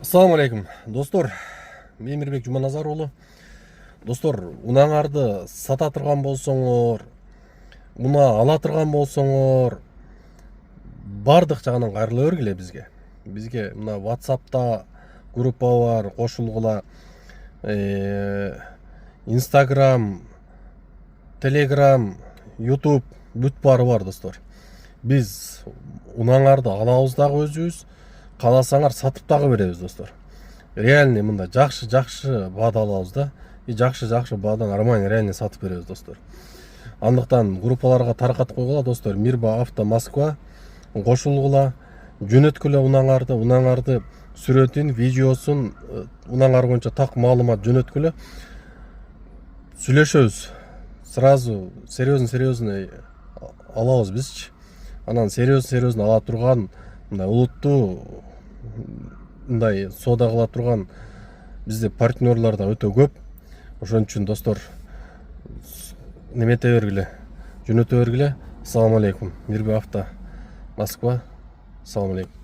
Assalamu алейкум, достор. Мен Мирбек Жуманазар уулу. Достор, унаңарды сата турган болсоңор, уна ала турган болсоңор, бардык жагынан кайрыла бергиле бизге. Бизге мына WhatsApp'та группа бар, кошулгула. Instagram, Telegram, YouTube бүт бары бар, достор. Биз унаңарды алабыз дагы өзүбүз, кааласаңар сатып дагы беребиз, достор. Реальный мында жакшы баада алабыз да, и жакшы баадан нормально реально сатып беребиз, достор. Андыктан группаларга таркатып койгула, достор. Мирба Авто Москва кошулгула, жөнөткүлө унаңарды сүрөтүн, видеосун, унаңар боюнча так маалымат жөнөткүлө. Сүйлөшөбүз. Сразу серьезный алабыз бизчи. Анан серьезный ала турган, мындай улуттуу мындай соода кыла турган бизде партнерлар да өтө көп. Ошон үчүн, достор, немете бергиле, жөнөтө бергиле. Ассаламу алейкум. Мирба Авто Москва. Ассаламу алейкум.